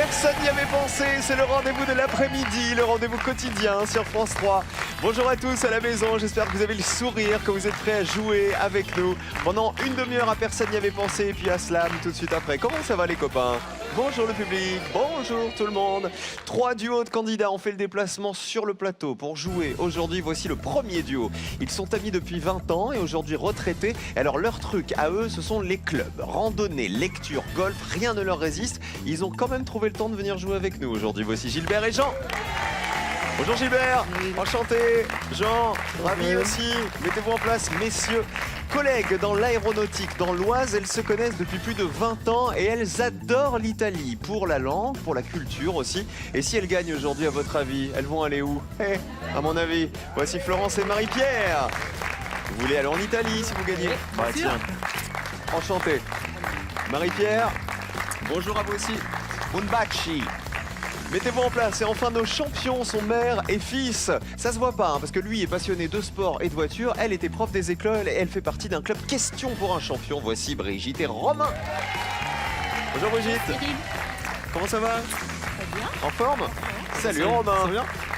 Personne n'y avait pensé, c'est le rendez-vous de l'après-midi, le rendez-vous quotidien sur France 3. Bonjour à tous à la maison, j'espère que vous avez le sourire, que vous êtes prêts à jouer avec nous. Pendant une demi-heure à Personne n'y avait pensé, et puis à Slam tout de suite après. Comment ça va les copains? Bonjour le public, bonjour tout le monde. 3 duos de candidats ont fait le déplacement sur le plateau pour jouer. Aujourd'hui, voici le premier duo. Ils sont amis depuis 20 ans et aujourd'hui retraités. Alors leur truc à eux, ce sont les clubs. Randonnée, lecture, golf, rien ne leur résiste. Ils ont quand même trouvé le temps de venir jouer avec nous aujourd'hui. Voici Gilbert et Jean. Bonjour Gilbert, enchanté. Jean, ravi aussi. Mettez-vous en place, messieurs. Collègues dans l'aéronautique, dans l'Oise, elles se connaissent depuis plus de 20 ans et elles adorent l'Italie. Pour la langue, pour la culture aussi. Et si elles gagnent aujourd'hui, à votre avis, elles vont aller où? À mon avis, voici Florence et Marie-Pierre. Vous voulez aller en Italie si vous gagnez? Bah, tiens. Enchanté. Marie-Pierre, bonjour à vous aussi. Bunbachi. Mettez-vous en place et enfin nos champions sont mère et fils. Ça se voit pas parce que lui est passionné de sport et de voiture. Elle était prof des écoles et elle fait partie d'un club Question pour un champion. Voici Brigitte et Romain. Bonjour Brigitte. Comment ça va? Très bien. En forme? Salut Romain.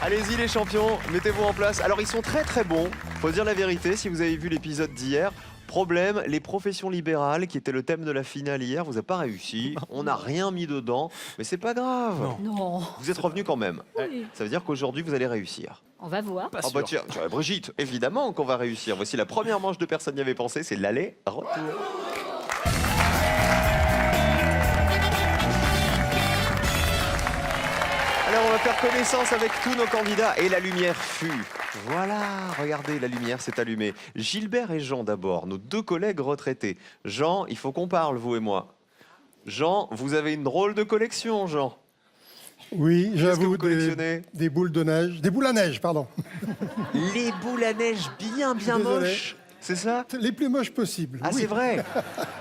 Allez-y les champions, mettez-vous en place. Alors ils sont très très bons. Faut dire la vérité, si vous avez vu l'épisode d'hier. Problème, les professions libérales, qui était le thème de la finale hier, vous n'avez pas réussi. On n'a rien mis dedans, mais c'est pas grave. Non. Vous êtes revenus quand même. Oui. Ça veut dire qu'aujourd'hui, vous allez réussir. On va voir. Ah bah tiens, Brigitte, évidemment qu'on va réussir. Voici la première manche de Personne n'y avait pensé, c'est l'aller-retour. Alors on va faire connaissance avec tous nos candidats et la lumière fut. Voilà, regardez, la lumière s'est allumée. Gilbert et Jean d'abord, nos 2 collègues retraités. Jean, il faut qu'on parle, vous et moi. Jean, vous avez une drôle de collection, Jean. Oui, que j'avoue, vous collectionnez des boules de neige, des boules à neige, pardon. Les boules à neige bien Désolé. moches, c'est ça? Les plus moches possibles. Ah oui. c'est vrai.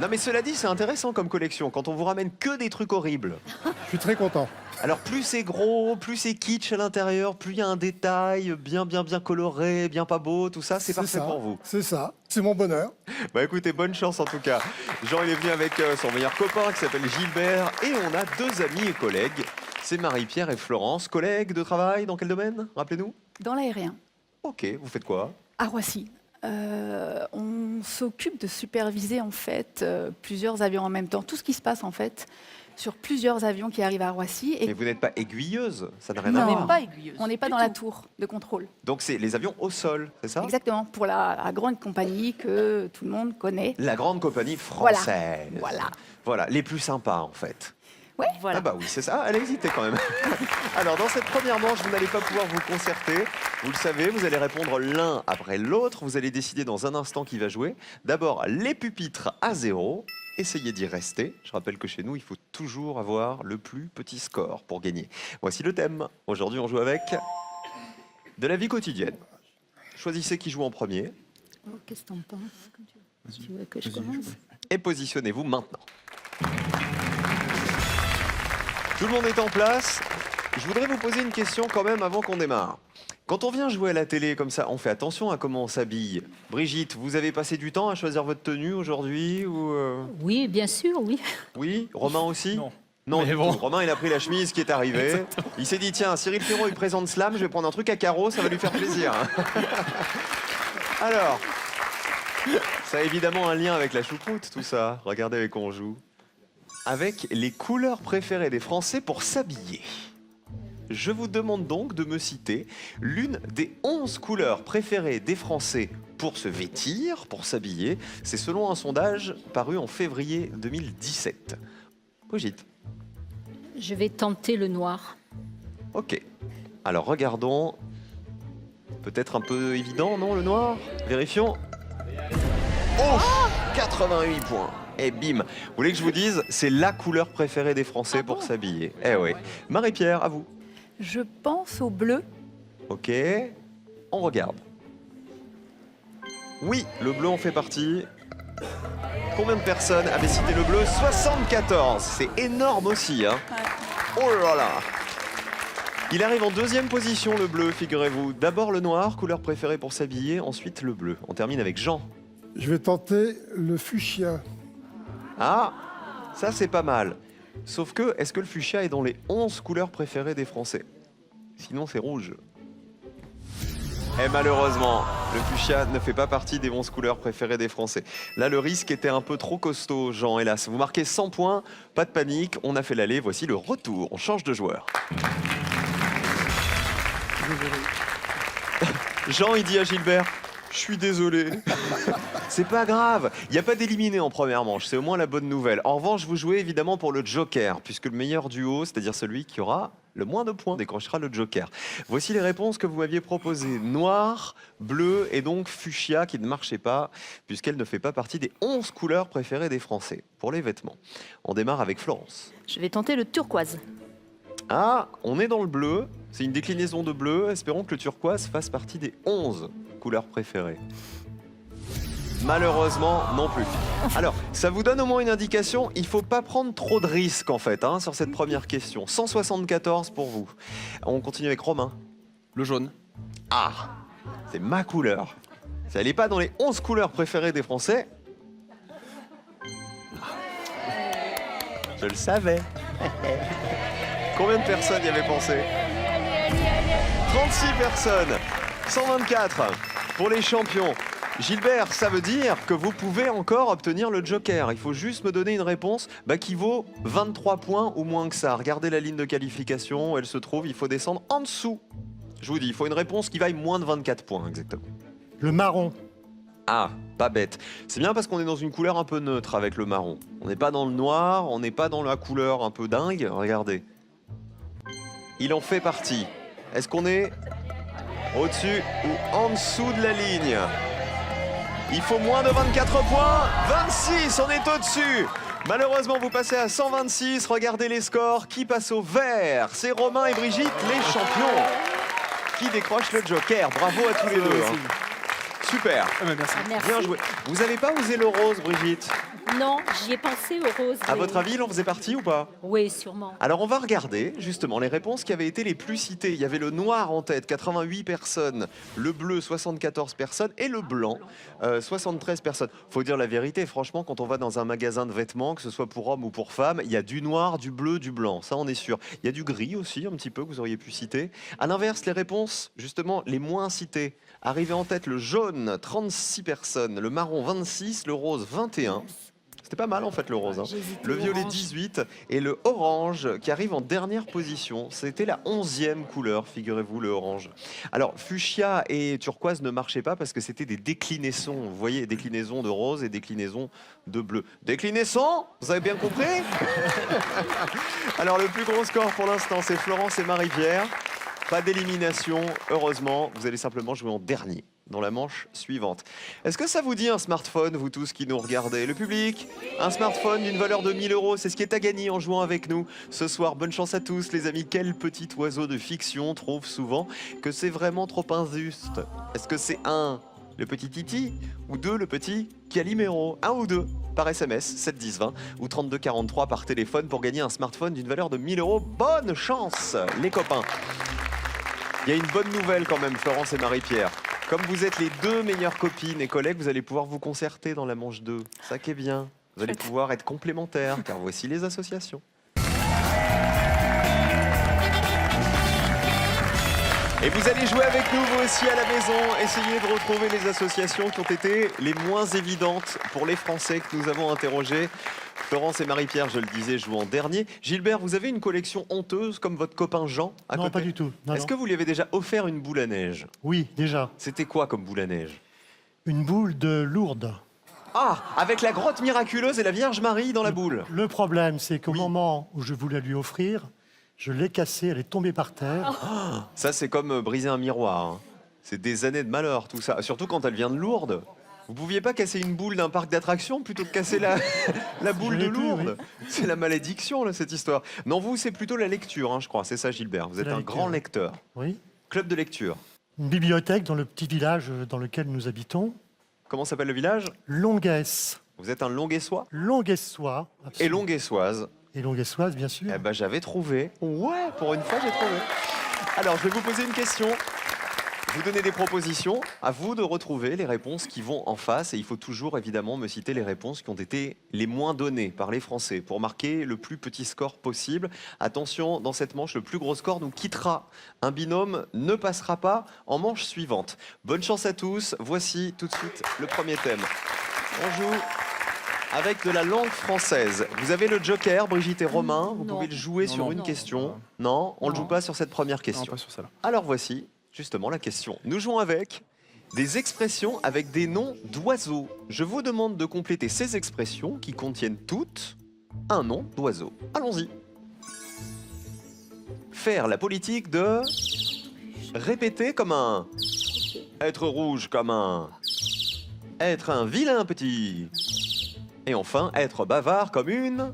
Non mais cela dit, c'est intéressant comme collection, quand on vous ramène que des trucs horribles. Je suis très content. Alors plus c'est gros, plus c'est kitsch à l'intérieur, plus il y a un détail bien coloré, bien pas beau, tout ça, c'est parfait ça, pour vous. C'est ça, c'est mon bonheur. Bah écoutez, bonne chance en tout cas. Jean il est venu avec son meilleur copain qui s'appelle Gilbert et on a 2 amis et collègues. C'est Marie-Pierre et Florence, collègues de travail, dans quel domaine? Rappelez-nous. Dans l'aérien, Ok, vous faites quoi? à Roissy. On s'occupe de superviser en fait plusieurs avions en même temps, tout ce qui se passe en fait sur plusieurs avions qui arrivent à Roissy. Mais vous n'êtes pas aiguilleuse, ça n'a rien à Non. voir. On n'est pas aiguilleuse. On n'est pas du dans la tout. tour de contrôle. Donc c'est les avions au sol, c'est ça? Exactement, pour la grande compagnie que tout le monde connaît. La grande compagnie française. Voilà. Voilà, les plus sympas en fait. Ouais. Voilà. Ah bah oui, c'est ça. Ah, elle a hésité quand même. Alors, dans cette première manche, vous n'allez pas pouvoir vous concerter. Vous le savez, vous allez répondre l'un après l'autre. Vous allez décider dans un instant qui va jouer. D'abord, les pupitres à 0. Essayez d'y rester. Je rappelle que chez nous, il faut toujours avoir le plus petit score pour gagner. Voici le thème. Aujourd'hui, on joue avec de la vie quotidienne. Choisissez qui joue en premier Oh, qu'est-ce que t'en penses? Tu veux que je commence? et positionnez-vous maintenant. Tout le monde est en place. Je voudrais vous poser une question quand même avant qu'on démarre. Quand on vient jouer à la télé comme ça, on fait attention à comment on s'habille. Brigitte, vous avez passé du temps à choisir votre tenue aujourd'hui ou Oui, bien sûr, oui. Oui, Romain aussi? Non. Non, Mais du bon. tout. Romain, il a pris la chemise qui est arrivée. Il s'est dit, tiens, Cyril Ferraud, il présente Slam, je vais prendre un truc à carreaux, ça va lui faire plaisir. Alors, ça a évidemment un lien avec la choucroute, tout ça. Regardez avec quoi on joue. Avec les couleurs préférées des Français pour s'habiller. Je vous demande donc de me citer l'une des 11 couleurs préférées des Français pour se vêtir, pour s'habiller. C'est selon un sondage paru en février 2017. Brigitte. Je vais tenter le noir. Ok. Alors regardons. Peut-être un peu évident, non, le noir? Vérifions. Oh 88 points. Et bim. Vous voulez que je vous dise, c'est la couleur préférée des Français pour s'habiller. Eh oui. Marie-Pierre, à vous. Je pense au bleu. Ok. On regarde. Oui, le bleu en fait partie. Combien de personnes avaient cité le bleu? 74. C'est énorme aussi, hein. Oh là là. Il arrive en 2e position, le bleu, figurez-vous. D'abord le noir, couleur préférée pour s'habiller, ensuite le bleu. On termine avec Jean. Je vais tenter le fuchsia. Ah, ça c'est pas mal. Sauf que, est-ce que le fuchsia est dans les 11 couleurs préférées des Français? Sinon, c'est rouge. Et malheureusement, le fuchsia ne fait pas partie des 11 couleurs préférées des Français. Là, le risque était un peu trop costaud, Jean, hélas. Vous marquez 100 points, pas de panique, on a fait l'aller, voici le retour. On change de joueur. Jean, il dit à Gilbert, je suis désolé. C'est pas grave, il n'y a pas d'éliminé en première manche, c'est au moins la bonne nouvelle. En revanche, vous jouez évidemment pour le joker, puisque le meilleur duo, c'est-à-dire celui qui aura le moins de points, décrochera le joker. Voici les réponses que vous m'aviez proposées. Noir, bleu et donc fuchsia qui ne marchait pas, puisqu'elle ne fait pas partie des 11 couleurs préférées des Français pour les vêtements. On démarre avec Florence. Je vais tenter le turquoise. Ah, on est dans le bleu, c'est une déclinaison de bleu, espérons que le turquoise fasse partie des 11 couleurs préférées. Malheureusement, non plus. Alors, ça vous donne au moins une indication, il ne faut pas prendre trop de risques en fait sur cette première question. 174 pour vous. On continue avec Romain. Le jaune. Ah, c'est ma couleur. Si elle n'est pas dans les 11 couleurs préférées des Français, je le savais. Combien de personnes y avaient pensé? 36 personnes. 124 pour les champions. Gilbert, ça veut dire que vous pouvez encore obtenir le joker. Il faut juste me donner une réponse qui vaut 23 points ou moins que ça. Regardez la ligne de qualification, où elle se trouve, il faut descendre en dessous. Je vous dis, il faut une réponse qui vaille moins de 24 points exactement. Le marron. Ah, pas bête. C'est bien parce qu'on est dans une couleur un peu neutre avec le marron. On n'est pas dans le noir, on n'est pas dans la couleur un peu dingue. Regardez. Il en fait partie. Est-ce qu'on est au-dessus ou en dessous de la ligne? Il faut moins de 24 points. 26, on est au-dessus. Malheureusement, vous passez à 126. Regardez les scores. Qui passe au vert? C'est Romain et Brigitte, les champions, qui décrochent le joker. Bravo à tous les deux. Super. Merci. Merci. Bien joué. Vous n'avez pas osé le rose, Brigitte? Non, j'y ai pensé au rose. À mais- votre avis, il en faisait partie ou pas? Oui, sûrement. Alors on va regarder justement les réponses qui avaient été les plus citées. Il y avait le noir en tête, 88 personnes, le bleu, 74 personnes et le blanc, 73 personnes. Faut dire la vérité, franchement, quand on va dans un magasin de vêtements, que ce soit pour hommes ou pour femmes, il y a du noir, du bleu, du blanc, ça on est sûr. Il y a du gris aussi, un petit peu, que vous auriez pu citer. À l'inverse, les réponses, justement, les moins citées. Arrivé en tête le jaune, 36 personnes, le marron, 26, le rose, 21. C'était pas mal en fait le rose. J'ai hésité Le violet orange. 18 et le orange qui arrive en dernière position. C'était la 11e couleur, figurez-vous, le orange. Alors fuchsia et turquoise ne marchaient pas parce que c'était des déclinaisons. Vous voyez, déclinaisons de rose et déclinaisons de bleu. Déclinaisons, vous avez bien compris? Alors le plus gros score pour l'instant, c'est Florence et Marie-Pierre. Pas d'élimination, heureusement. Vous allez simplement jouer en dernier dans la manche suivante. Est-ce que ça vous dit un smartphone, vous tous qui nous regardez? Le public, un smartphone d'une valeur de 1000 €, c'est ce qui est à gagner en jouant avec nous ce soir. Bonne chance à tous les amis. Quel petit oiseau de fiction trouve souvent que c'est vraiment trop injuste? Est-ce que c'est 1, le petit Titi, ou 2, le petit Calimero? 1 ou 2 par SMS, 7 10 20 ou 32 43 par téléphone pour gagner un smartphone d'une valeur de 1000 €. Bonne chance les copains. Il y a une bonne nouvelle quand même, Florence et Marie-Pierre. Comme vous êtes les deux meilleures copines et collègues, vous allez pouvoir vous concerter dans la manche 2. Ça qui est bien. Vous allez pouvoir être complémentaires, car voici les associations. Et vous allez jouer avec nous, vous aussi, à la maison. Essayez de retrouver les associations qui ont été les moins évidentes pour les Français que nous avons interrogés. Florence et Marie-Pierre, je le disais, jouent en dernier. Gilbert, vous avez une collection honteuse comme votre copain Jean à Non, côté? pas du tout. Non, Est-ce non. que vous lui avez déjà offert une boule à neige? Oui, déjà. C'était quoi comme boule à neige? Une boule de Lourdes. Ah, avec la grotte miraculeuse et la Vierge Marie dans la boule. Le problème, c'est qu'au Oui. moment où je voulais lui offrir, je l'ai cassée, elle est tombée par terre. Ça, c'est comme briser un miroir. Hein. C'est des années de malheur, tout ça. Surtout quand elle vient de Lourdes. Vous pouviez pas casser une boule d'un parc d'attractions plutôt que casser la boule de l'ai pu, Lourdes? C'est la malédiction, là, cette histoire. Non, vous, c'est plutôt la lecture, hein, je crois. C'est ça, Gilbert. Vous C'est êtes la un lecture, grand oui. lecteur. Oui. Club de lecture. Une bibliothèque dans le petit village dans lequel nous habitons. Comment s'appelle le village? Longuesse. Vous êtes un Longuessois Longuessois. et absolument. Longuessoise. Et Longuessoise, bien sûr. Eh ben, j'avais trouvé. Ouais, pour une fois, j'ai trouvé. Alors, je vais vous poser une question. vous donner des propositions, à vous de retrouver les réponses qui vont en face. Et il faut toujours évidemment me citer les réponses qui ont été les moins données par les Français pour marquer le plus petit score possible. Attention, dans cette manche, le plus gros score nous quittera. Un binôme ne passera pas en manche suivante. Bonne chance à tous. Voici tout de suite le premier thème. On joue avec de la langue française. Vous avez le joker, Brigitte et Romain. Vous Non. pouvez le jouer sur une question. Non, on ne le joue pas sur cette première question. Non, pas sur celle-là. Alors voici justement la question. Nous jouons avec des expressions avec des noms d'oiseaux. Je vous demande de compléter ces expressions qui contiennent toutes un nom d'oiseau. Allons-y. Faire la politique de répéter comme un, être rouge comme un, être un vilain petit, et enfin être bavard comme une.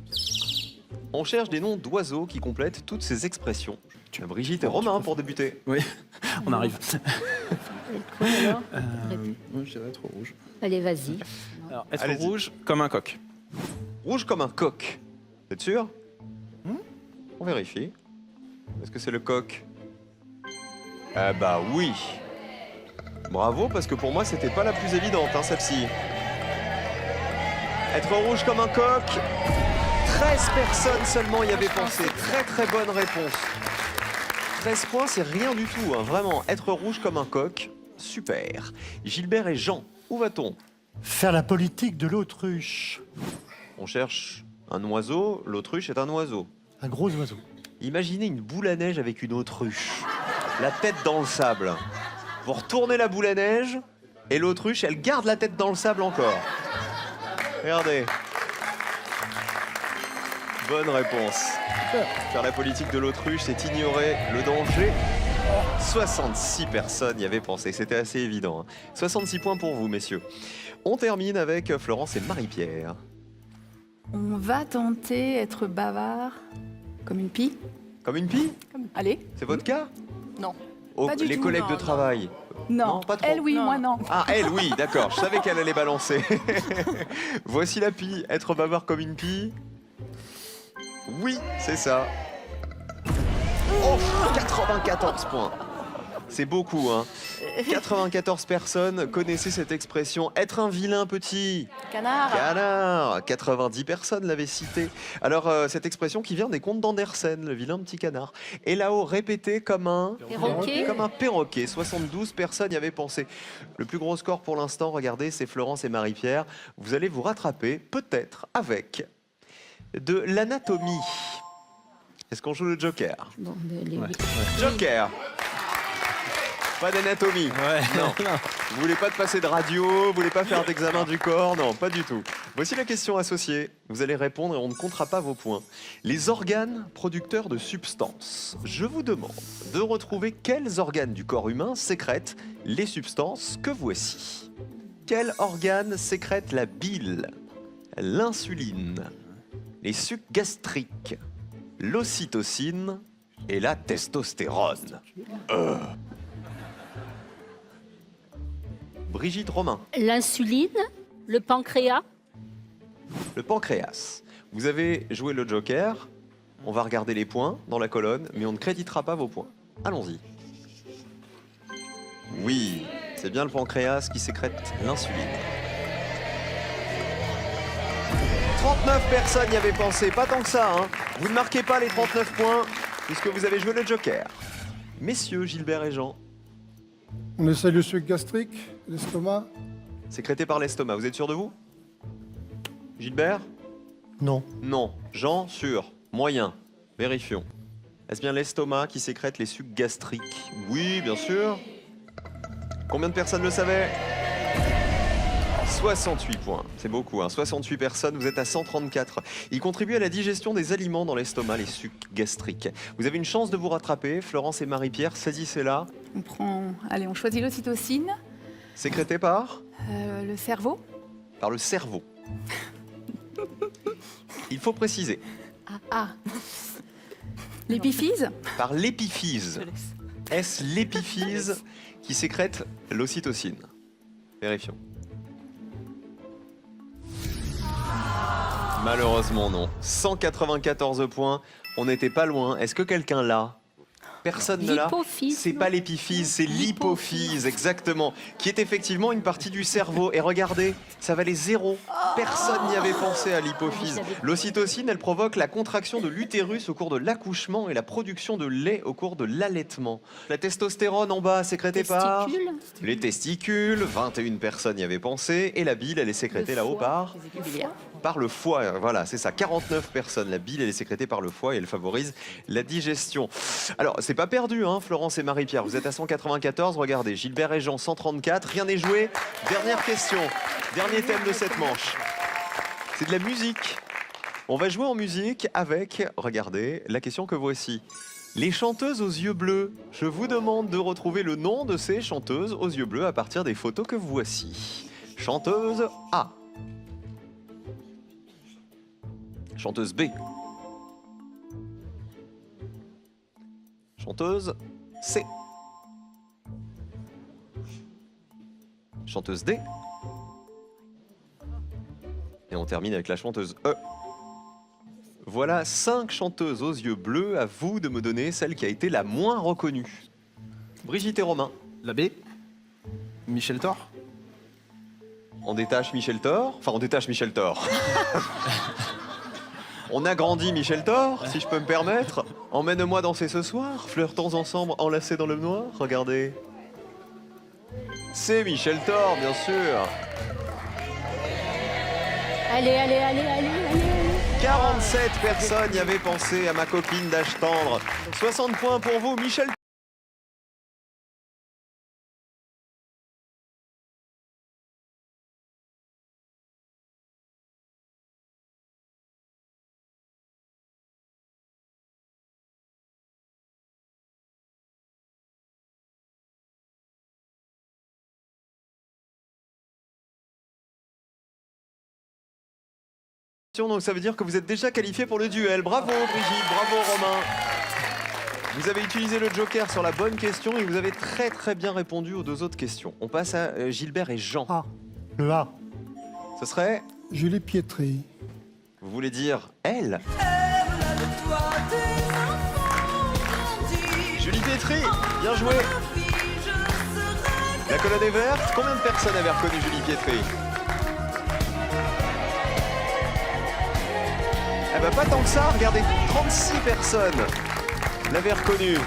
On cherche des noms d'oiseaux qui complètent toutes ces expressions. Brigitte et Romain pour débuter. Oui, on arrive. Quoi alors Moi, je dirais être rouge. Allez, vas-y. Alors, être Allez-y. rouge comme un coq. Rouge comme un coq. Vous êtes sûr? On vérifie. Est-ce que c'est le coq? Ah bah oui. Bravo, parce que pour moi, c'était pas la plus évidente, hein, celle-ci. Être rouge comme un coq. 13 personnes seulement y avaient pensé. Très très bonne réponse. 13 points, c'est rien du tout, hein, vraiment. Être rouge comme un coq, super. Gilbert et Jean, où va-t-on? Faire la politique de l'autruche. On cherche un oiseau, l'autruche est un oiseau. Un gros oiseau. Imaginez une boule à neige avec une autruche. La tête dans le sable. Vous retournez la boule à neige et l'autruche, elle garde la tête dans le sable encore. Regardez. Bonne réponse. Faire la politique de l'autruche, c'est ignorer le danger. 66 personnes y avaient pensé, c'était assez évident. 66 points pour vous, messieurs. On termine avec Florence et Marie-Pierre. On va tenter être bavard comme une pie. Comme une pie? Allez. C'est votre cas? Non. Oh, Pas du les tout, collègues non, de non. travail? Non. Non, pas trop. Elle, oui, moi, non. Ah, elle, oui, d'accord. Je savais qu'elle allait balancer. Voici la pie. Être bavard comme une pie. Oui, c'est ça. Oh, 94 points. C'est beaucoup, hein. 94 personnes connaissaient cette expression. Être un vilain petit. Canard. Canard. 90 personnes l'avaient cité. Alors, cette expression qui vient des contes d'Andersen, le vilain petit canard. Et là-haut, répété comme un... Perroquet. Comme un perroquet. 72 personnes y avaient pensé. Le plus gros score pour l'instant, regardez, c'est Florence et Marie-Pierre. Vous allez vous rattraper, peut-être, avec de l'anatomie. Est-ce qu'on joue le Joker? Bon, les Ouais. Joker. Pas d'anatomie. Ouais. Non. Vous voulez pas de passer de radio, vous voulez pas faire d'examen du corps, non, pas du tout. Voici la question associée. Vous allez répondre et on ne comptera pas vos points. Les organes producteurs de substances. Je vous demande de retrouver quels organes du corps humain sécrètent les substances que voici. Quel organe sécrète la bile, l'insuline, les sucs gastriques, l'ocytocine et la testostérone? Brigitte Romain. L'insuline, le pancréas. Le pancréas. Vous avez joué le joker. On va regarder les points dans la colonne, mais on ne créditera pas vos points. Allons-y. Oui, c'est bien le pancréas qui sécrète l'insuline. 39 personnes y avaient pensé, pas tant que ça, hein. Vous ne marquez pas les 39 points, puisque vous avez joué le joker. Messieurs, Gilbert et Jean, On essaye le suc gastrique, l'estomac. sécrété par l'estomac, vous êtes sûr de vous? Gilbert? Non. Non. Jean, sûr. Moyen. Vérifions. Est-ce bien l'estomac qui sécrète les sucs gastriques? Oui, bien sûr. Combien de personnes le savaient? 68 points. C'est beaucoup, hein. 68 personnes, vous êtes à 134. Ils contribuent à la digestion des aliments dans l'estomac, les sucs gastriques. Vous avez une chance de vous rattraper. Florence et Marie-Pierre, saisissez-la. On prend. Allez, on choisit l'ocytocine, Sécrété par? le cerveau. Par le cerveau. Il faut préciser. Ah. L'épiphyse. Par l'épiphyse. Est-ce l'épiphyse qui sécrète l'ocytocine? Vérifions. Malheureusement non. 194 points, on n'était pas loin. Est-ce que quelqu'un l'a? Personne ne l'a. L'hypophyse, C'est non pas l'épiphyse, c'est l'hypophyse, exactement, qui est effectivement une partie du cerveau. Et regardez, ça valait 0. Personne n'y avait pensé à l'hypophyse. L'ocytocine, elle provoque la contraction de l'utérus au cours de l'accouchement et la production de lait au cours de l'allaitement. La testostérone en bas, sécrétée par Testicules. les testicules, 21 personnes y avaient pensé, et la bile, elle est sécrétée là-haut par le foie. Voilà, c'est ça, 49 personnes. La bile, elle est sécrétée par le foie et elle favorise la digestion. Alors, c'est pas perdu, hein, Florence et Marie-Pierre. Vous êtes à 194, regardez. Gilbert et Jean, 134. Rien n'est joué. Dernière question, dernier thème de cette manche. C'est de la musique. On va jouer en musique avec, regardez, la question que voici. Les chanteuses aux yeux bleus. Je vous demande de retrouver le nom de ces chanteuses aux yeux bleus à partir des photos que voici. Chanteuse A. Chanteuse B. Chanteuse C. Chanteuse D. Et on termine avec la chanteuse E. Voilà 5 chanteuses aux yeux bleus. À vous de me donner celle qui a été la moins reconnue. Brigitte et Romain. La B. Michel Thor. On détache Michel Thor. Enfin, on détache Michel Thor. On agrandit Michel Thor, si je peux me permettre. Emmène-moi danser ce soir. Flirtons ensemble, enlacés dans le noir. Regardez. C'est Michel Thor, bien sûr. Allez, allez, allez, allez, allez. 47 personnes y avaient pensé à ma copine d'âge tendre. 60 points pour vous, Michel. Donc ça veut dire que vous êtes déjà qualifié pour le duel. Bravo Brigitte, bravo Romain. Vous avez utilisé le joker sur la bonne question et vous avez très bien répondu aux 2 autres questions. On passe à Gilbert et Jean. Ah, le A. Ce serait, Julie Pietri. vous voulez dire elle? Julie Pietri, bien joué. La colonne est verte. Combien de personnes avaient reconnu Julie Pietri? Eh ben pas tant que ça, regardez, 36 personnes l'avaient reconnu.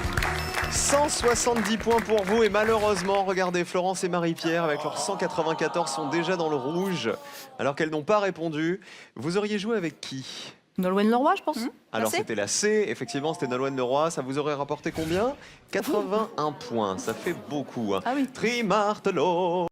170 points pour vous et malheureusement, regardez, Florence et Marie-Pierre avec leurs 194 sont déjà dans le rouge alors qu'elles n'ont pas répondu. Vous auriez joué avec qui? Nolwenn Leroy, je pense. Alors C. c'était la C, effectivement c'était Nolwenn Leroy, ça vous aurait rapporté combien? 81 points, ça fait beaucoup. Hein. Ah oui. Trimartelo.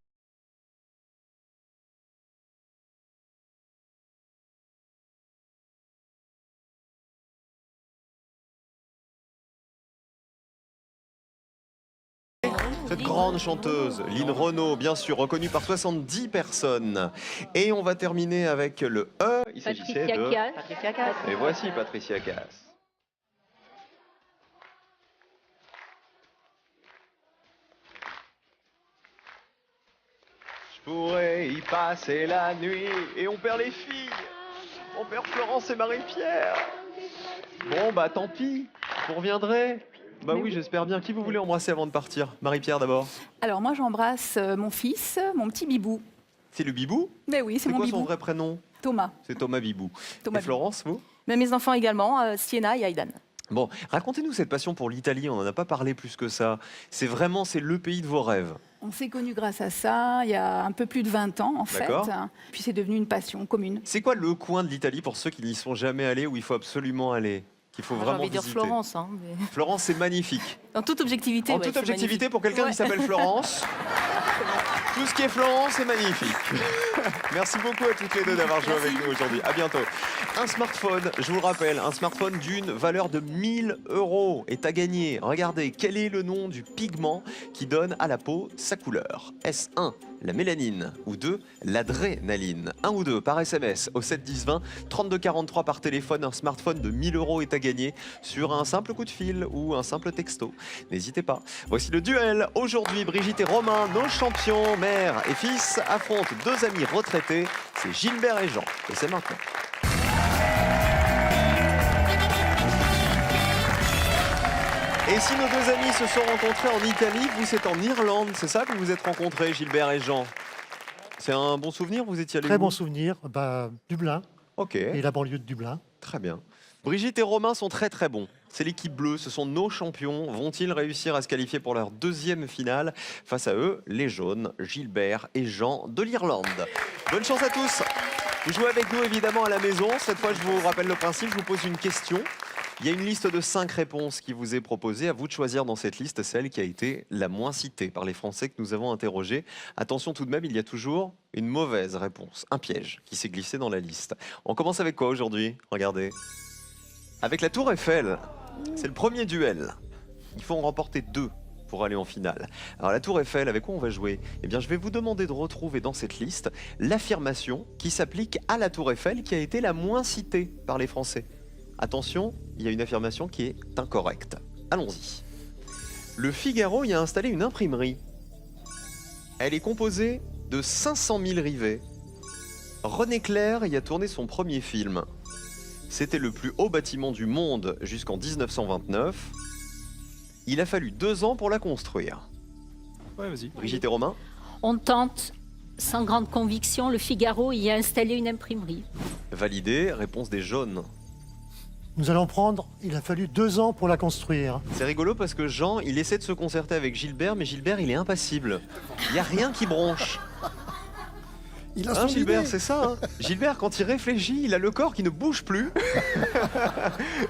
Cette grande chanteuse, Lynn Renaud, bien sûr, reconnue par 70 personnes. Et on va terminer avec le E. Il s'agissait de... Patricia Cass. Et voici Patricia Cass. Je pourrais y passer la nuit. Et on perd les filles. On perd Florence et Marie-Pierre. Bon, bah tant pis. Vous reviendrez. Bah oui, j'espère bien. Qui vous voulez embrasser avant de partir? Marie-Pierre d'abord. Alors moi j'embrasse mon fils, mon petit Bibou. C'est le Bibou? Mais oui, c'est mon quoi Bibou. son vrai prénom? Thomas. C'est Thomas Bibou. Thomas Et Florence, vous? Mais mes enfants également, Sienna et Aidan. Bon, racontez-nous cette passion pour l'Italie, on n'en a pas parlé plus que ça. C'est le pays de vos rêves. On s'est connus grâce à ça il y a un peu plus de 20 ans en fait. D'accord. Puis c'est devenu une passion commune. C'est quoi le coin de l'Italie pour ceux qui n'y sont jamais allés, où il faut absolument aller? Qu'il faut J'ai vraiment envie de dire visiter? Florence. Hein, mais... Florence, c'est magnifique. En toute objectivité. En ouais, toute c'est objectivité, magnifique. pour quelqu'un Ouais. qui s'appelle Florence, tout ce qui est Florence est magnifique. Merci beaucoup à toutes les deux d'avoir joué avec nous aujourd'hui. À bientôt. Un smartphone, je vous le rappelle, un smartphone d'une valeur de 1000 € est à gagner. Regardez, quel est le nom du pigment qui donne à la peau sa couleur? Est-ce 1, la mélanine, ou 2, l'adrénaline? 1 ou 2 par SMS au 7 10 20, 32 43 par téléphone. Un smartphone de 1000 € est à gagner sur un simple coup de fil ou un simple texto. N'hésitez pas. Voici le duel. Aujourd'hui, Brigitte et Romain, nos champions, mère et fils, affrontent 2 amis retraités. C'est Gilbert et Jean. Et c'est maintenant. Et si nos deux amis se sont rencontrés en Italie, vous c'est en Irlande, c'est ça que vous vous êtes rencontrés, Gilbert et Jean? C'est un bon souvenir, vous étiez allés Très où? bon souvenir. Dublin Ok, et la banlieue de Dublin. très bien. Brigitte et Romain sont très très bons. C'est l'équipe bleue, ce sont nos champions. Vont-ils réussir à se qualifier pour leur deuxième finale? Face à eux, les jaunes, Gilbert et Jean de l'Irlande. Bonne chance à tous. Vous jouez avec nous évidemment à la maison. Cette fois, je vous rappelle le principe, je vous pose une question. Il y a une liste de 5 réponses qui vous est proposée. À vous de choisir dans cette liste celle qui a été la moins citée par les Français que nous avons interrogés. Attention tout de même, il y a toujours une mauvaise réponse, un piège qui s'est glissé dans la liste. On commence avec quoi aujourd'hui? Regardez. Avec la Tour Eiffel. C'est le premier duel. Il faut en remporter 2 pour aller en finale. Alors la Tour Eiffel, avec quoi on va jouer? Eh bien, je vais vous demander de retrouver dans cette liste l'affirmation qui s'applique à la Tour Eiffel qui a été la moins citée par les Français. Attention, il y a une affirmation qui est incorrecte. Allons-y. Le Figaro y a installé une imprimerie. Elle est composée de 500 000 rivets. René Clair y a tourné son premier film. C'était le plus haut bâtiment du monde jusqu'en 1929. Il a fallu 2 ans pour la construire. Ouais, vas-y. Brigitte et Romain? On tente, sans grande conviction, le Figaro y a installé une imprimerie. Validé, réponse des jaunes. Nous allons prendre, il a fallu 2 ans pour la construire. C'est rigolo parce que Jean, il essaie de se concerter avec Gilbert, mais Gilbert, il est impassible. Il n'y a rien qui bronche. Il a Hein, son Gilbert, idée. c'est ça. Hein. Gilbert, quand il réfléchit, il a le corps qui ne bouge plus.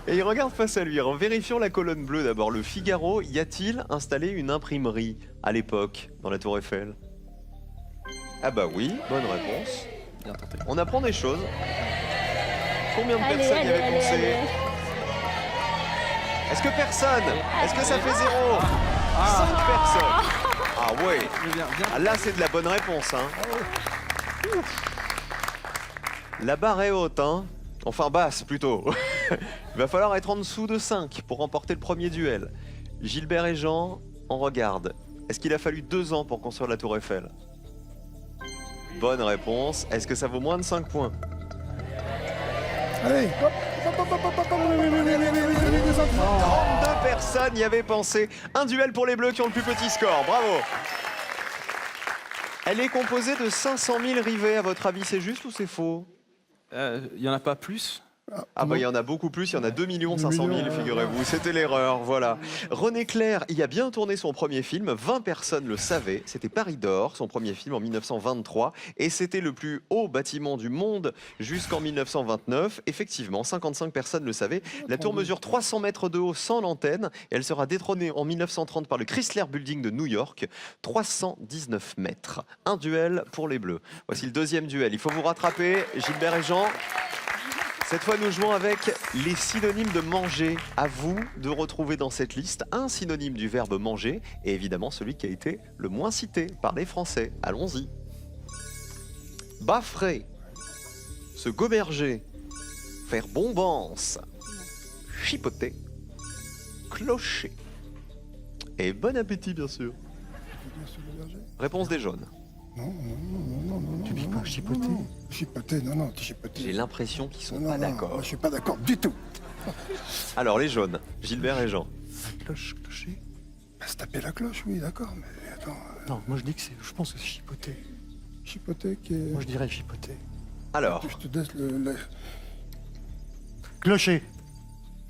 Et il regarde face à lui. Alors, vérifions la colonne bleue d'abord. Le Figaro, y a-t-il installé une imprimerie à l'époque dans la Tour Eiffel? Ah bah oui, bonne réponse. Bien tenté. On apprend des choses. Combien de Allez, personnes y allez, avaient allez, pensé? allez. Est-ce que personne? Est-ce que ça fait 0? 5 personnes. Ah ouais. Bien, bien. Ah, là, c'est de la bonne réponse. Hein. La barre est haute. Hein. Enfin, basse plutôt. Il va falloir être en dessous de 5 pour remporter le premier duel. Gilbert et Jean, on regarde. Est-ce qu'il a fallu 2 ans pour construire la Tour Eiffel? Bonne réponse. Est-ce que ça vaut moins de 5 points? Allez, hop, hop, hop, hop, hop, hop, les enfants. 32 personnes y avaient pensé. Un duel pour les Bleus qui ont le plus petit score. Bravo. Elle est composée de 500 000 rivets. À votre avis, c'est juste ou c'est faux? Il y en a pas plus? Ah bah il y en a beaucoup plus, il y en a 2 500 000, figurez-vous, c'était l'erreur, voilà. René Clair y a bien tourné son premier film, 20 personnes le savaient, c'était Paris d'Or, son premier film en 1923, et c'était le plus haut bâtiment du monde jusqu'en 1929. Effectivement, 55 personnes le savaient. La tour mesure 300 mètres de haut sans l'antenne, et elle sera détrônée en 1930 par le Chrysler Building de New York, 319 mètres. Un duel pour les Bleus. Voici le deuxième duel, il faut vous rattraper, Gilbert et Jean. Cette fois, nous jouons avec les synonymes de manger. À vous de retrouver dans cette liste un synonyme du verbe manger et évidemment celui qui a été le moins cité par les Français. Allons-y. Baffrer, se goberger, faire bombance, chipoter, clocher. Et bon appétit, bien sûr. Réponse des jaunes. Tu dis pas chipoter. Chipoter, non, tu chipoter. J'ai l'impression qu'ils sont Non, pas non, d'accord. moi, je suis pas d'accord du tout. Alors, les jaunes, Gilbert et Jean. Cloche, clocher. Bah, se taper la cloche, oui, d'accord, mais attends. Non, moi je dis que c'est. Je pense que c'est chipoter. Chipoter qui est. Moi je dirais chipoter. Alors, Je te laisse le. Clocher.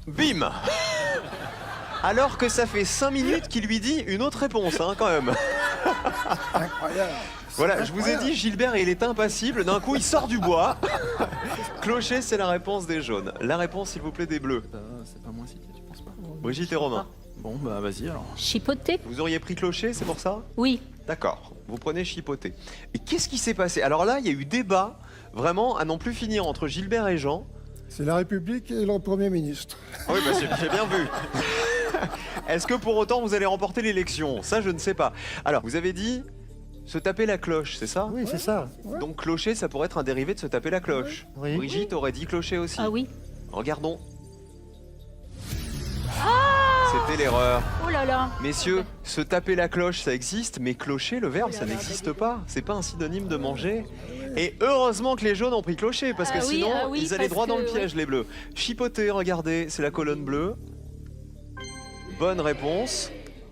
bim! Alors que ça fait 5 minutes qu'il lui dit une autre réponse, hein, quand même. Incroyable. Voilà, je vous ai dit, Gilbert, il est impassible. D'un coup, il sort du bois. Clocher, c'est la réponse des jaunes. La réponse, s'il vous plaît, des bleus. C'est pas moins cité, tu penses pas? Brigitte et Romain. Bon, bah vas-y alors. Chipoter? Vous auriez pris clocher, c'est pour ça? Oui. D'accord, vous prenez chipoter. Et qu'est-ce qui s'est passé? Alors là, il y a eu débat, vraiment, à n'en plus finir entre Gilbert et Jean. C'est la République et le Premier ministre. Ah oui, bah j'ai bien vu. Est-ce que pour autant, vous allez remporter l'élection? Ça, je ne sais pas. Alors, vous avez dit se taper la cloche, c'est ça? Oui, c'est ça. Donc clocher, ça pourrait être un dérivé de se taper la cloche. Oui. Brigitte aurait dit clocher aussi. Ah oui. Regardons. C'était l'erreur. Oh là là. Messieurs, se taper la cloche, ça existe, mais clocher, le verbe, ça n'existe pas. C'est pas un synonyme de manger. Et heureusement que les jaunes ont pris clocher, parce que Ah oui, sinon, ah oui, ils allaient parce droit dans le que, piège, les bleus. Chipoter, regardez, c'est la colonne bleue. Bonne réponse.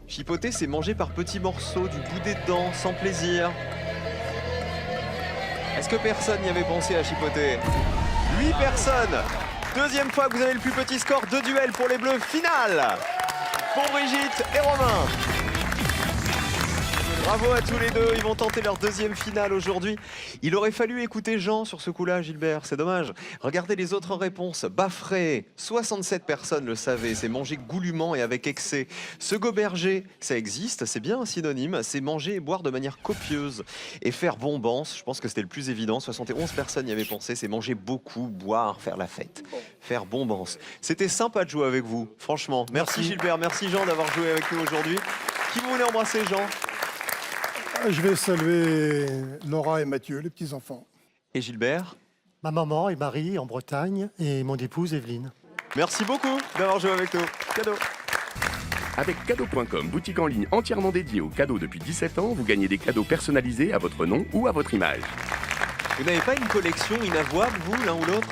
Chipoter, c'est manger par petits morceaux, du bout des dents, sans plaisir. Est-ce que personne n'y avait pensé à chipoter? 8 personnes. Deuxième fois que vous avez le plus petit score, 2 duels pour les Bleus. Finale pour Brigitte et Romain. Bravo à tous les deux, ils vont tenter leur deuxième finale aujourd'hui. Il aurait fallu écouter Jean sur ce coup-là, Gilbert, c'est dommage. Regardez les autres réponses. Baffré, 67 personnes le savaient, c'est manger goulûment et avec excès. Se goberger, ça existe, c'est bien un synonyme, c'est manger et boire de manière copieuse. Et faire bombance, je pense que c'était le plus évident, 71 personnes y avaient pensé, c'est manger beaucoup, boire, faire la fête. Faire bombance. C'était sympa de jouer avec vous, franchement. Merci Gilbert, merci Jean d'avoir joué avec nous aujourd'hui. Qui vous voulez embrasser, Jean? Je vais saluer Laura et Mathieu, les petits-enfants. Et Gilbert? Ma maman et Marie en Bretagne et mon épouse Evelyne. Merci beaucoup d'avoir joué avec nous. Cadeau. Avec cadeau.com, boutique en ligne entièrement dédiée aux cadeaux depuis 17 ans, vous gagnez des cadeaux personnalisés à votre nom ou à votre image. Vous n'avez pas une collection inavouable, vous, l'un ou l'autre?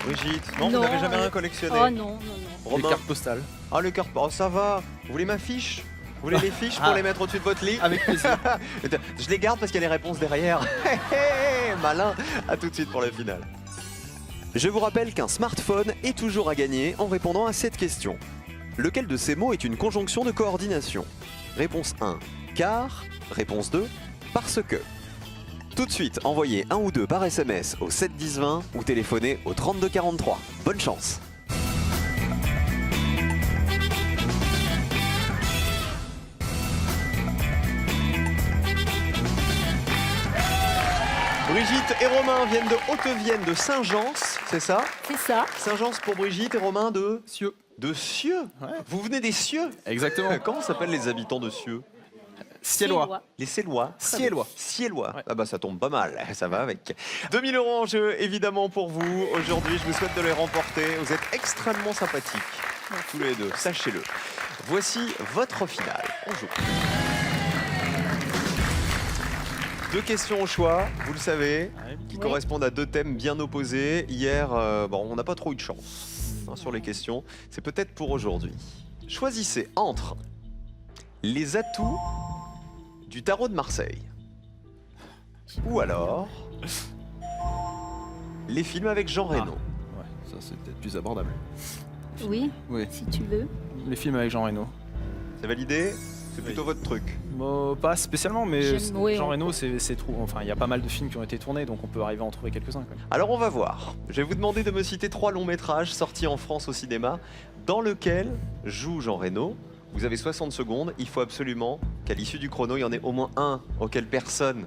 Brigitte, non, vous n'avez jamais rien collectionné? Oh non, non, non. Les Romain? cartes postales. Ah, le cœur, oh, ça va. Vous voulez ma fiche? Vous voulez les fiches pour les mettre au-dessus de votre lit? Avec plaisir. Je les garde parce qu'il y a les réponses derrière. Malin. À tout de suite pour la finale. Je vous rappelle qu'un smartphone est toujours à gagner en répondant à cette question. Lequel de ces mots est une conjonction de coordination? Réponse 1, car. Réponse 2, parce que. Tout de suite, envoyez 1 ou 2 par SMS au 7 10 20 ou téléphonez au 32 43. Bonne chance. Brigitte et Romain viennent de Haute-Vienne, de Saint-Gence, c'est ça? C'est ça. Saint-Gence pour Brigitte et Romain de Cieux. De Cieux. Ouais. Vous venez des Cieux? Exactement. Comment s'appellent les habitants de Cieux? Ciellois. Les Célois. Ciellois. Ciellois. Ouais. Ah bah ça tombe pas mal, ça va avec. 2000 € en jeu, évidemment pour vous. Aujourd'hui, je vous souhaite de les remporter. Vous êtes extrêmement sympathiques, tous les deux, sachez-le. Voici votre finale. On joue. 2 questions au choix, vous le savez, qui Oui. correspondent à 2 thèmes bien opposés. Hier, bon, on n'a pas trop eu de chance sur les questions. C'est peut-être pour aujourd'hui. Choisissez entre les atouts du tarot de Marseille ou alors les films avec Jean Reno. Ouais, ça c'est peut-être plus abordable. Oui, Oui. si tu veux. Les films avec Jean Reno. C'est validé? C'est plutôt votre truc. Bon, pas spécialement, mais Oui, Jean on- Reno, c'est trop. Enfin, il y a pas mal de films qui ont été tournés, donc on peut arriver à en trouver quelques-uns. Quand même. Alors on va voir. Je vais vous demander de me citer 3 longs métrages sortis en France au cinéma dans lesquels joue Jean Reno. Vous avez 60 secondes. Il faut absolument qu'à l'issue du chrono, il y en ait au moins un auquel personne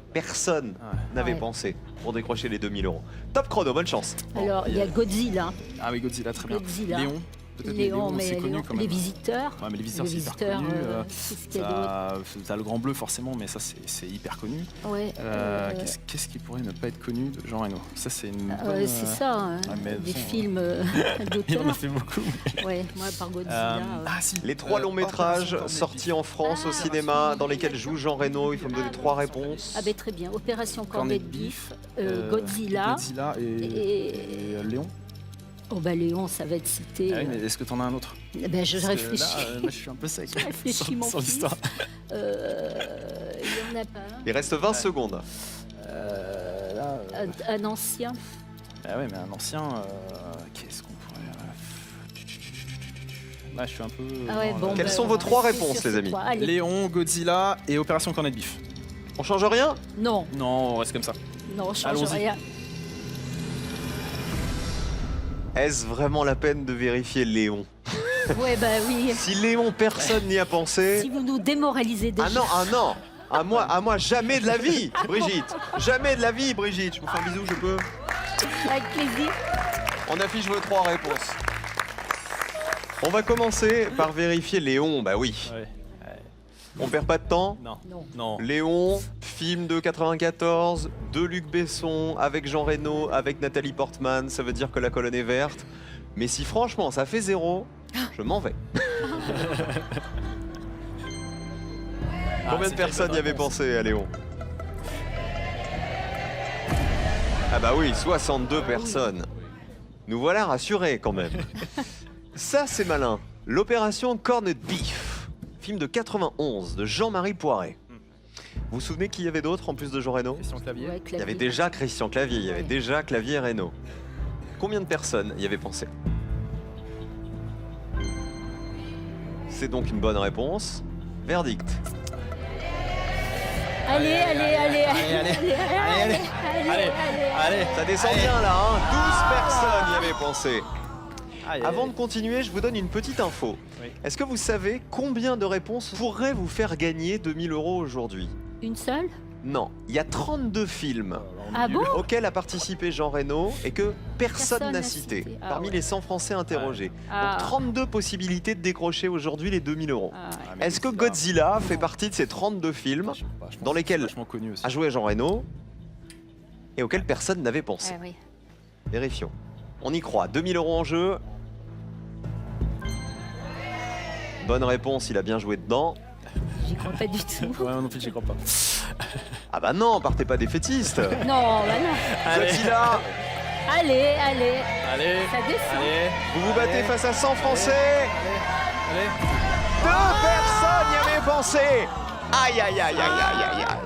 n'avait Ouais. pensé pour décrocher les 2000 €. Top chrono, bonne chance. Alors, il y a Godzilla. Ah oui, Godzilla, très bien. Godzilla. Léon. Peut-être les Léon, Léon, mais c'est connu Léon, quand même. les visiteurs. Ouais, mais les visiteurs, Les c'est hyper visiteurs, connu. qu'est-ce qu'il y a d'autre? T'as le Grand Bleu, forcément, mais ça, c'est hyper connu. Ouais. Qu'est-ce qui pourrait ne pas être connu de Jean Reno? Ça, c'est une bonne, C'est ça, hein, ouais, mais des bon, films Il en d'auteurs. a fait beaucoup. Ouais, moi par Godzilla. Si. Les 3 longs métrages Opération sortis en France au cinéma dans lesquels joue Jean Reno. Il faut me donner 3 réponses. Ah ben très bien. Opération Cornet de Bif, Godzilla Godzilla. et Léon. Oh bah Léon, ça va être cité. Ah oui, mais est-ce que t'en as un autre? Ben je Parce que réfléchis. Là, moi, je suis un peu sec. Je réfléchis, mon sur fils. l'histoire. Il y en a pas un. Il reste 20 secondes. Là, Un ancien. ah ouais, mais un ancien. Qu'est-ce qu'on pourrait. Là, je suis un peu. Ah ouais, dans bon, la- Quelles ben, sont on vos va 3 rester réponses, sur les ces amis? 3. Allez. Léon, Godzilla et Opération Cornet de Bif. On change rien? Non, Non, on reste comme ça. non, on change Allons-y. rien. Est-ce vraiment la peine de vérifier Léon? Ouais, bah oui. Si Léon, personne n'y a pensé. Si vous nous démoralisez déjà. Ah non, ah non. À moi, jamais de la vie, Brigitte. Jamais de la vie, Brigitte. Je vous fais un bisou, je peux. Avec plaisir. On affiche vos 3 réponses. On va commencer par vérifier Léon. Bah oui. Ouais. On perd pas de temps. Non. Non. Non. Léon, film de 94, de Luc Besson, avec Jean Reno, avec Nathalie Portman. Ça veut dire que la colonne est verte. Mais si franchement ça fait 0, je m'en vais. Combien de personnes y avaient pensé à Léon? Ah bah oui, 62 personnes. Nous voilà rassurés quand même. Ça c'est malin. L'opération Corned Beef, film de 91 de Jean-Marie Poiret. Vous vous souvenez qu'il y avait d'autres en plus de Jean Reno? Christian Clavier. Ouais, Il y avait déjà Christian Clavier, il y avait Ouais. déjà Clavier et Reno. Combien de personnes y avaient pensé? C'est donc une bonne réponse. Verdict. Allez, allez, allez, allez, allez. Allez. Ça descend bien là, hein. 12 personnes y avaient pensé. Aïe, Avant aïe. de continuer, je vous donne une petite info. Oui. Est-ce que vous savez combien de réponses pourraient vous faire gagner 2000 € aujourd'hui? Une seule? Non, il y a 32 films Ah bon? auxquels a participé Jean Reno et que personne Personne n'a n'a cité, cité. Ah parmi ouais. les 100 Français interrogés. Ah. Donc 32 possibilités de décrocher aujourd'hui les 2000 €. Ah, Ah, mais Est-ce que Godzilla, Godzilla fait partie de ces 32 films vachement- dans lesquels vachement connu aussi. a joué Jean Reno et auxquels personne n'avait pensé? oui. Vérifions. On y croit. 2000 € en jeu. Bonne réponse, il a bien joué dedans. J'y crois pas du tout. Ouais, non plus, j'y crois pas. Ah bah non, partez pas défaitiste. Non, bah non. Godzilla, Allez, allez. Allez. Ça descend. Allez. vous vous battez face à 100 Français. Allez. 2 personnes y avaient pensé. Aïe, aïe, aïe, aïe, aïe, aïe, aïe.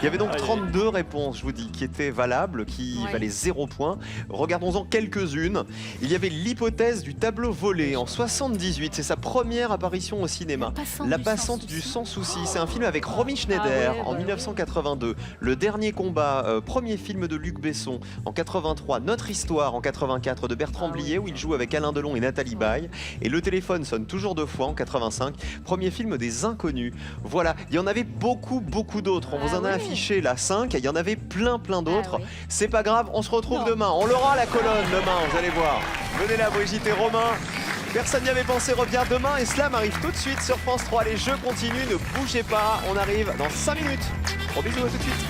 Il y avait donc 32 réponses, je vous dis, qui étaient valables, qui Ouais. valaient 0 point. Regardons-en quelques-unes. Il y avait l'hypothèse du tableau volé en 78. C'est sa première apparition au cinéma. La passante du sans souci. C'est un film avec Romy Schneider Ah ouais, en bah 1982. Le dernier combat, premier film de Luc Besson en 83. Notre histoire en 84 de Bertrand Ah ouais. Blier où il joue avec Alain Delon et Nathalie Baye. Et Le téléphone sonne toujours 2 fois en 85. Premier film des Inconnus. Voilà, il y en avait beaucoup, beaucoup d'autres. On Ah vous en a ouais. affiché là 5. Il y en avait plein, plein d'autres. Ah ouais. C'est pas grave, on se retrouve Non. demain. On l'aura la colonne demain, vous allez voir. Venez là, Brigitte et Romain. Personne n'y avait pensé revient demain et Slam arrive tout de suite sur France 3. Les jeux continuent, ne bougez pas. On arrive dans 5 minutes. Gros bisous, à tout de suite.